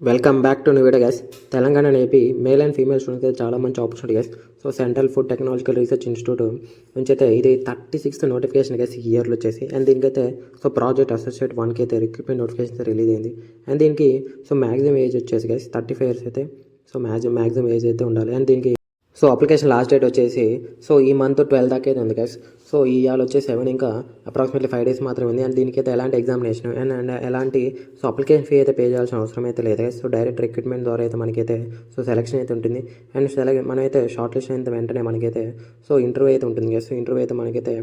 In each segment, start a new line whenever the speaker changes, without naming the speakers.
Welcome back to new video guys. Telangana AP male and female students అయితే చాలా మంచి opportunity guys. So central food technological research institute నుంచి అయితే ఇది 36th notification guys ఈ ఇయర్లో వచ్చేసి. అండ్ దీనికైతే సో ప్రాజెక్ట్ అసోసియేట్ 1కి అయితే రిక్రూట్మెంట్ నోటిఫికేషన్ రిలీజ్ అయింది. అండ్ దీనికి సో మ్యాక్సిమం ఏజ్ వచ్చేసి గైస్ 35 years అయితే సో మ్యాక్సిమం ఏజ్ అయితే ఉండాలి. అండ్ దీనికి సో అప్లికేషన్ లాస్ట్ డేట్ వచ్చేసి సో ఈ మంత్ 12 దాకా అయితే ఉంది గైస్. సో ఈ ఇయర్ వచ్చేసి 7 ఇంకా అప్రాక్సిమేట్లీ 5 days మాత్రమే ఉంది. అండ్ దీనికైతే ఎలాంటి ఎగ్జామినేషన్ అండ్ ఎలాంటి సో అప్లికేషన్ ఫీ అయితే పే చేయాల్సిన అవసరం అయితే లేదు గైస్. సో డైరెక్ట్ రిక్రూట్మెంట్ ద్వారా అయితే మనకైతే సో సెలక్షన్ అయితే ఉంటుంది. అండ్ మనమైతే షార్ట్ లిస్ట్ అయిన వెంటనే మనకైతే సో ఇంటర్వ్యూ అయితే ఉంటుంది గైస్. సో ఇంటర్వ్యూ అయితే మనకైతే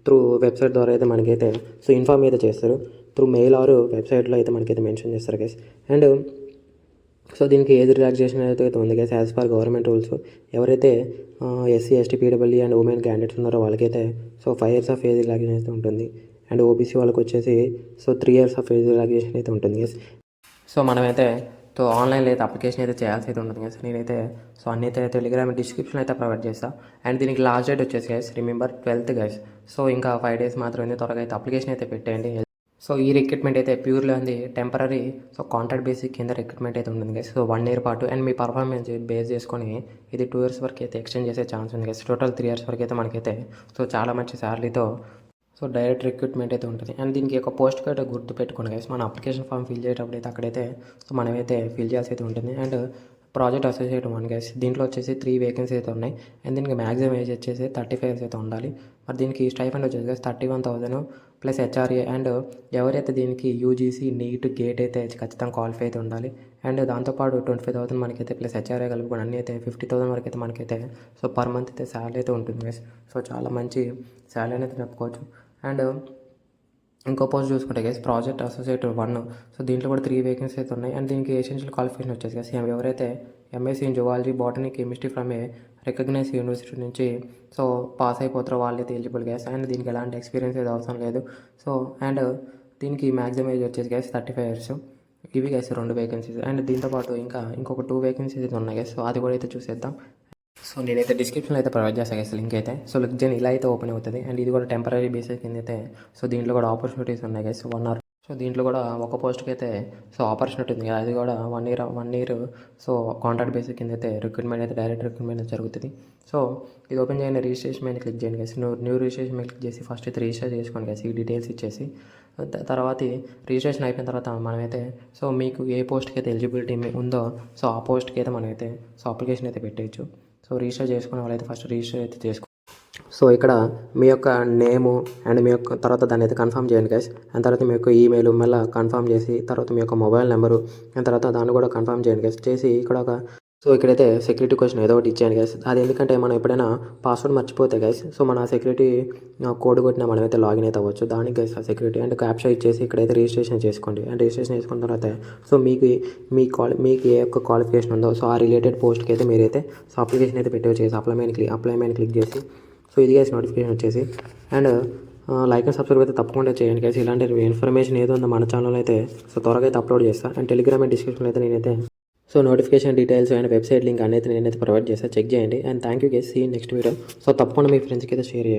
త్రూ వెబ్సైట్ ద్వారా అయితే మనకైతే సో ఇన్ఫార్మ్ అయితే చేస్తారు. త్రూ మెయిల్ ఆర్ వెబ్సైట్లో అయితే మనకైతే మెన్షన్ చేస్తారు గైస్. అండ్ సో దీనికి ఏజ్ రిలాక్సేషన్ అయితే ఉంది guys as per government rules. ఎవరైతే SC ST PW and women candidates ఉన్నారో వాళ్ళకైతే so 5 years of age relaxation అయితే ఉంటుంది. అండ్ ఓబీసీ వాళ్ళకి వచ్చేసి so 3 years of age relaxation అయితే ఉంటుంది గైస్. సో మనమైతే సో ఆన్లైన్లో అయితే అప్లికేషన్ అయితే చేయాల్సి అయితే ఉంటుంది గైస్. నేనైతే సో అన్నీ అయితే టెలిగ్రామ్ డిస్క్రిప్షన్ అయితే ప్రొవైడ్ చేస్తాను. అండ్ దీనికి లాస్ట్ డేట్ వచ్చేసి guys remember 12th guys. So ఇంకా 5 days మాత్రమే, త్వరగా అయితే అప్లికేషన్ అయితే పెట్టేయండి. సో ఈ రిక్రూట్మెంట్ అయితే ప్యూర్లీ ఉంది టెంపరీ సో కాంట్రాక్ట్ బేసిక్ కింద రిక్రూట్మెంట్ అయితే ఉంటుంది గైస్. సో 1 year పాటు అండ్ మీ పర్ఫార్మెన్స్ బేస్ చేసుకొని ఇది 2 years వరకు అయితే ఎక్స్టెండ్ చేసే ఛాన్స్ ఉంది గైస్. టోటల్ 3 years వరకు అయితే మనకైతే సో చాలా మంచి శాలరీతో సో డైరెక్ట్ రిక్రూట్మెంట్ అయితే ఉంటుంది. అండ్ దీనికి ఒక పోస్ట్ కూడా గుర్తు పెట్టుకోండి గైస్. మన అప్లికేషన్ ఫామ్ ఫిల్ చేసేటప్పుడు అయితే అక్కడైతే సో మనమైతే ఫిల్ చేయాల్సి అయితే ఉంటుంది. అండ్ ప్రాజెక్ట్ అసోసియేట్ 1 గైస్ దీంట్లో వచ్చేసి 3 vacancies అయితే ఉన్నాయి. అండ్ దీనికి మ్యాక్సిమం ఏజ్ వచ్చేసి 35 years అయితే ఉండాలి. మరి దీనికి స్టైఫండ్ వచ్చేసి గైస్ 31,000 ప్లస్ హెచ్ఆర్ఏ. అండ్ ఎవరైతే దీనికి యూజీసీ నీట్ గేట్ అయితే ఖచ్చితంగా క్వాలిఫై అయితే ఉండాలి. అండ్ దాంతోపాటు 25,000 మనకైతే ప్లస్ హెచ్ఆర్ఏ కలుపుకొని అన్నీ అయితే 50,000 వరకు అయితే మనకైతే సో పర్ మంత్ అయితే శాలరీ అయితే ఉంటుంది గైస్. సో చాలా మంచి శాలరీ అయితే చెప్పుకోవచ్చు. అండ్ ఇంకో పోస్ట్ చూసుకుంటే గైస్ ప్రాజెక్ట్ అసోసియేట్ 1. సో దీంట్లో కూడా 3 vacancies అయితే ఉన్నాయి. అండ్ దీనికి ఎసెన్షియల్ క్వాలిఫికేషన్ వచ్చేసి గైస్ ఎవరైతే MSc in zoology botany chemistry from a recognise university నుంచి సో పాస్ అయిపోతారో వాళ్ళైతే ఎలిజిబుల్ గైస్. అండ్ దీనికి ఎలాంటి ఎక్స్పీరియన్స్ అయితే అవసరం లేదు. సో అండ్ దీనికి మ్యాక్సిమం ఏజ్ వచ్చేసి గైస్ 35 years. ఇవి గైస్ 2 vacancies. అండ్ దీంతోపాటు ఇంకొక 2 vacancies అయితే ఉన్నాయి గైస్. సో అది కూడా అయితే చూసేద్దాం. సో నేనైతే డిస్క్రిప్షన్లో అయితే ప్రొవైడ్ చేస్తాను గైస్ లింక్ అయితే. సో లింక్ చేయని ఇలా అయితే ఓపెన్ అవుతుంది. అండ్ ఇది కూడా టెంపరీ బేసిస్ కింద అయితే సో దీంట్లో కూడా ఆపర్చునిటీస్ ఉన్నాయి గైస్. 1 hour సో దీంట్లో కూడా ఒక పోస్ట్కి అయితే సో ఆపర్చునిటీ ఉంది. అది కూడా 1 year సో కాంట్రాక్ట్ బేసిక్ కింద అయితే రిక్రూట్మెంట్ అయితే డైరెక్ట్ రిక్రూట్మెంట్ జరుగుతుంది. సో ఇది ఓపెన్ చేయండి, రిజిస్ట్రేషన్ మీద క్లిక్ చేయండి గైస్. న్యూ రిజిస్ట్రేషన్ మీద క్లిక్ చేసి ఫస్ట్ అయితే రిజిస్టర్ చేసుకోండి గైస్. ఈ డీటెయిల్స్ ఇచ్చేసి తర్వాత రిజిస్ట్రేషన్ అయిపోయిన తర్వాత మనమైతే సో మీకు ఏ పోస్ట్కి అయితే ఎలిజిబిలిటీ ఉందో సో ఆ పోస్ట్కి అయితే మనమైతే సో అప్లికేషన్ అయితే పెట్టేయచ్చు. సో రిజిస్టర్ చేసుకునే వాళ్ళైతే ఫస్ట్ రిజిస్టర్ అయితే చేసుకో. సో ఇక్కడ మీ యొక్క నేము అండ్ మీ యొక్క తర్వాత దాన్ని అయితే కన్ఫర్మ్ చేయండి గైస్. అండ్ తర్వాత మీ యొక్క ఈమెయిల్ మళ్ళీ కన్ఫర్మ్ చేసి తర్వాత మీ యొక్క మొబైల్ నెంబరు అండ్ తర్వాత దాన్ని కూడా కన్ఫర్మ్ చేయండి గైస్. చేసి ఇక్కడ సో ఇక్కడైతే సెక్యూరిటీ క్వశ్చన్ ఏదో ఒకటి ఇచ్చాను గైస్. అది ఎందుకంటే మనం ఎప్పుడైనా పాస్వర్డ్ మర్చిపోతే గైస్ సో మన సెక్యూరిటీ కోడ్ కొట్టినా మనమైతే లాగిన్ అయితే అవ్వచ్చు. దానికి గైస్ ఆ సెక్యూరిటీ అండ్ క్యాప్చర్ ఇచ్చేసి ఇక్కడైతే రిజిస్ట్రేషన్ చేసుకోండి. అండ్ రిజిస్ట్రేషన్ చేసుకున్న తర్వాత సో మీకు ఏ యొక్క క్వాలిఫికేషన్ ఉందో సో ఆ రిలేటెడ్ పోస్ట్కి అయితే మీరైతే సో అప్లికేషన్ అయితే పెట్టవచ్చు. అప్లై మీద క్లిక్ చేసి సో ఇది గైస్ నోటిఫికేషన్ వచ్చేసి. అండ్ లైక్ అండ్ సబ్స్క్రైబ్ అయితే తప్పకుండా చేయండి గైస్. ఇలాంటి ఇన్ఫర్మేషన్ ఏదో ఉందో మన ఛానల్ అయితే సో త్వరగా అయితే అప్లోడ్ చేస్తాను. అండ్ టెలిగ్రామ్ అండ్ డిస్క్రిప్షన్లో అయితే నేనైతే so notification details and website link అనేది నేనైతే ప్రొవైడ్ చేస్తాను. చెక్ చేయండి. And thank you guys. See next video. So తప్పకుండా మీ ఫ్రెండ్స్కి అయితే షేర్ చేయండి.